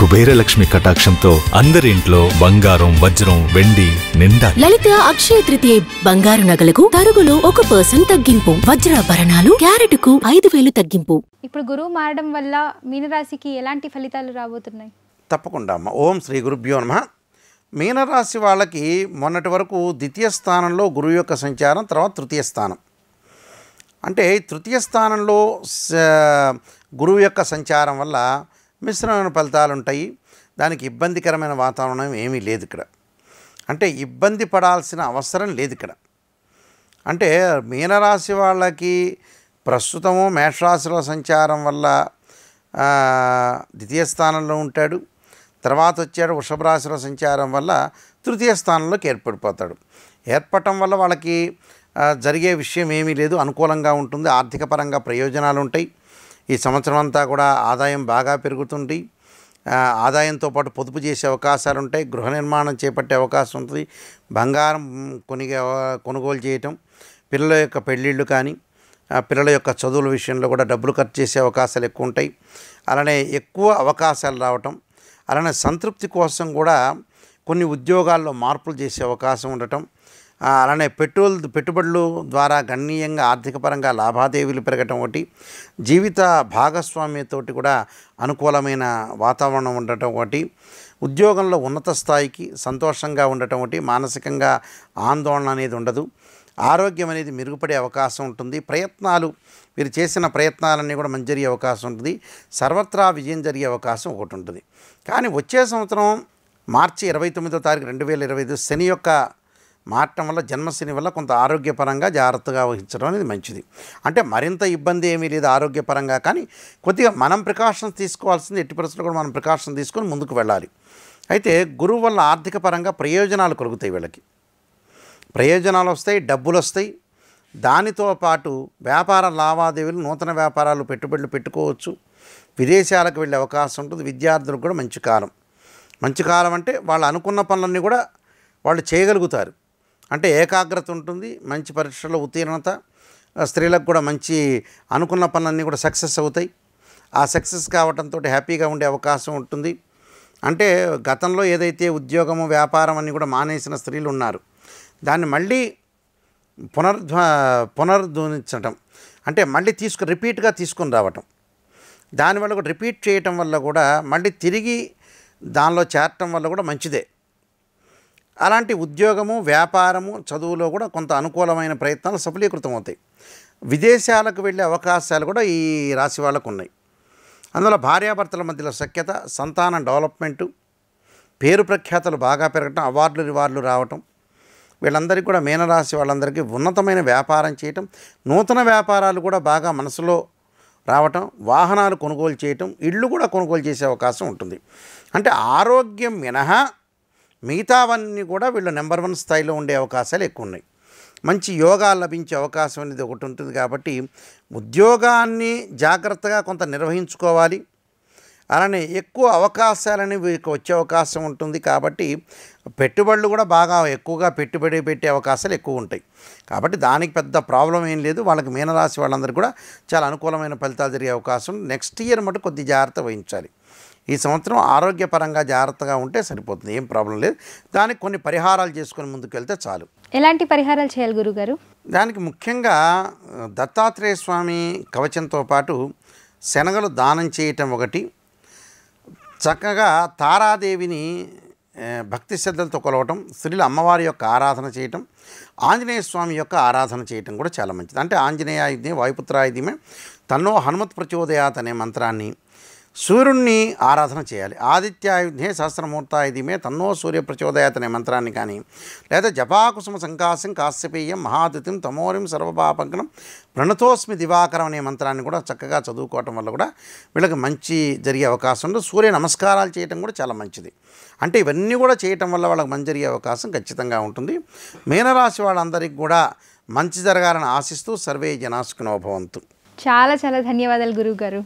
కుబేరలక్ష్మి కటాక్షంతో అందరి ఇంట్లో బంగారం వజ్రం వెండి నిండా. లలిత అక్షయ తృతీయ బంగారు నగలకు తరుగులో 1% తగ్గింపు, వజ్రాభరణాలు క్యారెట్కు 5,000 తగ్గింపు. ఇప్పుడు గురువు మారడం వల్ల మీనరాశికి ఎలాంటి ఫలితాలు రాబోతున్నాయి? తప్పకుండా అమ్మ. ఓం శ్రీ గురుభ్యో నమః. మీనరాశి వాళ్ళకి మొన్నటి వరకు ద్వితీయ స్థానంలో గురువు యొక్క సంచారం, తర్వాత తృతీయ స్థానం. అంటే తృతీయ స్థానంలో గురువు యొక్క సంచారం వల్ల మిశ్రమైన ఫలితాలు ఉంటాయి. దానికి ఇబ్బందికరమైన వాతావరణం ఏమీ లేదు ఇక్కడ. అంటే ఇబ్బంది పడాల్సిన అవసరం లేదు ఇక్కడ. అంటే మీనరాశి వాళ్ళకి ప్రస్తుతము మేషరాశిలో సంచారం వల్ల ద్వితీయ స్థానంలో ఉంటాడు. తర్వాత వచ్చాడు వృషభ రాశిలో సంచారం వల్ల తృతీయ స్థానంలోకి ఏర్పడిపోతాడు. ఏర్పడటం వల్ల వాళ్ళకి జరిగే విషయం ఏమీ లేదు, అనుకూలంగా ఉంటుంది. ఆర్థిక పరంగా ప్రయోజనాలు ఉంటాయి. ఈ సంవత్సరం అంతా కూడా ఆదాయం బాగా పెరుగుతుంది. ఆదాయంతో పాటు పొదుపు చేసే అవకాశాలు ఉంటాయి. గృహ నిర్మాణం చేపట్టే అవకాశం ఉంటుంది. బంగారం కొనుగోలు చేయటం, పిల్లల యొక్క పెళ్ళిళ్ళు కానీ పిల్లల యొక్క చదువుల విషయంలో కూడా డబ్బులు ఖర్చు చేసే అవకాశాలు ఎక్కువ ఉంటాయి. అలానే ఎక్కువ అవకాశాలు రావటం, అలానే సంతృప్తి కోసం కూడా కొన్ని ఉద్యోగాల్లో మార్పులు చేసే అవకాశం ఉండటం, అలానే పెట్టుబడులు ద్వారా గణనీయంగా ఆర్థిక పరంగా లాభాదేవీలు పెరగటం ఒకటి, జీవిత భాగస్వామ్యతోటి కూడా అనుకూలమైన వాతావరణం ఉండటం ఒకటి, ఉద్యోగంలో ఉన్నత స్థాయికి సంతోషంగా ఉండటం ఒకటి, మానసికంగా ఆందోళన అనేది ఉండదు, ఆరోగ్యం అనేది మెరుగుపడే అవకాశం ఉంటుంది. వీరు చేసిన ప్రయత్నాలన్నీ కూడా మంచి జరిగే అవకాశం ఉంటుంది. సర్వత్రా విజయం జరిగే అవకాశం ఒకటి ఉంటుంది. కానీ వచ్చే సంవత్సరం మార్చి 29వ తారీఖు 2025 శని యొక్క మారటం వల్ల, జన్మశని వల్ల కొంత ఆరోగ్యపరంగా జాగ్రత్తగా వహించడం అనేది మంచిది. అంటే మరింత ఇబ్బంది ఏమీ లేదు ఆరోగ్యపరంగా, కానీ కొద్దిగా మనం ప్రికాషన్స్ తీసుకోవాల్సింది. ఎట్టి పరిస్థితుల్లో కూడా మనం ప్రికాషన్ తీసుకొని ముందుకు వెళ్ళాలి. అయితే గురువు వల్ల ఆర్థిక పరంగా ప్రయోజనాలు కలుగుతాయి. వీళ్ళకి ప్రయోజనాలు వస్తాయి, డబ్బులు వస్తాయి. దానితో పాటు వ్యాపార లావాదేవీలు, నూతన వ్యాపారాలు, పెట్టుబడులు పెట్టుకోవచ్చు. విదేశాలకు వెళ్ళే అవకాశం ఉంటుంది. విద్యార్థులకు కూడా మంచి కాలం. మంచి కాలం అంటే వాళ్ళు అనుకున్న పనులన్నీ కూడా వాళ్ళు చేయగలుగుతారు. అంటే ఏకాగ్రత ఉంటుంది, మంచి పరీక్షల్లో ఉత్తీర్ణత, స్త్రీలకు కూడా మంచి అనుకున్న పనులన్నీ కూడా సక్సెస్ అవుతాయి. ఆ సక్సెస్ కావడంతో హ్యాపీగా ఉండే అవకాశం ఉంటుంది. అంటే గతంలో ఏదైతే ఉద్యోగము వ్యాపారం అన్నీ కూడా మానేసిన స్త్రీలు ఉన్నారు, దాన్ని మళ్ళీ పునరుద్ధరించటం, అంటే మళ్ళీ రిపీట్గా తీసుకొని రావటం, దానివల్ల కూడా రిపీట్ చేయటం వల్ల కూడా మళ్ళీ తిరిగి దానిలో చేరటం వల్ల కూడా మంచిదే. అలాంటి ఉద్యోగము, వ్యాపారము, చదువులో కూడా కొంత అనుకూలమైన ప్రయత్నాలు సఫలీకృతం అవుతాయి. విదేశాలకు వెళ్ళే అవకాశాలు కూడా ఈ రాశి వాళ్ళకు ఉన్నాయి. అందులో భార్యాభర్తల మధ్యలో సఖ్యత, సంతానం డెవలప్మెంటు, పేరు ప్రఖ్యాతలు బాగా పెరగటం, రివార్డులు రావటం, వీళ్ళందరికీ కూడా మీనరాశి వాళ్ళందరికీ ఉన్నతమైన వ్యాపారం చేయటం, నూతన వ్యాపారాలు కూడా బాగా మనసులో రావటం, వాహనాలు కొనుగోలు చేయటం, ఇళ్ళు కూడా కొనుగోలు చేసే అవకాశం ఉంటుంది. అంటే ఆరోగ్యం మినహా మిగతావన్నీ కూడా వీళ్ళు నెంబర్ 1 స్థాయిలో ఉండే అవకాశాలు ఎక్కువ ఉన్నాయి. మంచి యోగా లభించే అవకాశం అనేది ఒకటి ఉంటుంది. కాబట్టి ఉద్యోగాన్ని జాగ్రత్తగా కొంత నిర్వహించుకోవాలి. అలానే ఎక్కువ అవకాశాలని వీరికి వచ్చే అవకాశం ఉంటుంది. కాబట్టి పెట్టుబడులు కూడా బాగా ఎక్కువగా పెట్టుబడి పెట్టే అవకాశాలు ఎక్కువ ఉంటాయి. కాబట్టి దానికి పెద్ద ప్రాబ్లం ఏం లేదు. వాళ్ళకి మీనరాశి వాళ్ళందరికీ కూడా చాలా అనుకూలమైన ఫలితాలు జరిగే అవకాశం. నెక్స్ట్ ఇయర్ మటు కొద్ది జాగ్రత్త వహించాలి. ఈ సంవత్సరం ఆరోగ్యపరంగా జాగ్రత్తగా ఉంటే సరిపోతుంది, ఏం ప్రాబ్లం లేదు. దానికి కొన్ని పరిహారాలు చేసుకొని ముందుకు వెళ్తే చాలు. ఎలాంటి పరిహారాలు చేయాలి గురుగారు? దానికి ముఖ్యంగా దత్తాత్రేయ స్వామి కవచంతో పాటు శనగలు దానం చేయటం ఒకటి, చక్కగా తారాదేవిని భక్తి శ్రద్ధలతో కొలవటం, స్త్రీలు అమ్మవారి యొక్క ఆరాధన చేయటం, ఆంజనేయ స్వామి యొక్క ఆరాధన చేయటం కూడా చాలా మంచిది. అంటే ఆంజనేయాయుధే వాయుపుత్రాయుధమే తన్నో హనుమత్ ప్రచోదయాత్ అనే మంత్రాన్ని, సూర్యుణ్ణి ఆరాధన చేయాలి. ఆదిత్యాయుధే సహస్రమూర్తాయుధమే తన్నో సూర్య ప్రచోదయాత్ అనే మంత్రాన్ని కానీ, లేదా జపాకుసుమ సంకాశం కాశ్యపేయం మహాదితిం తమోరిం సర్వపాపగ్నం ప్రణతోస్మి దివాకరం అనే మంత్రాన్ని కూడా చక్కగా చదువుకోవటం వల్ల కూడా వీళ్ళకి మంచి జరిగే అవకాశం ఉంది. సూర్య నమస్కారాలు చేయటం కూడా చాలా మంచిది. అంటే ఇవన్నీ కూడా చేయటం వల్ల వాళ్ళకి మంచి జరిగే అవకాశం ఖచ్చితంగా ఉంటుంది. మీనరాశి వాళ్ళందరికీ కూడా మంచి జరగాలని ఆశిస్తూ సర్వే జనా సుఖినో భవంతు. చాలా ధన్యవాదాలు గురువు గారు.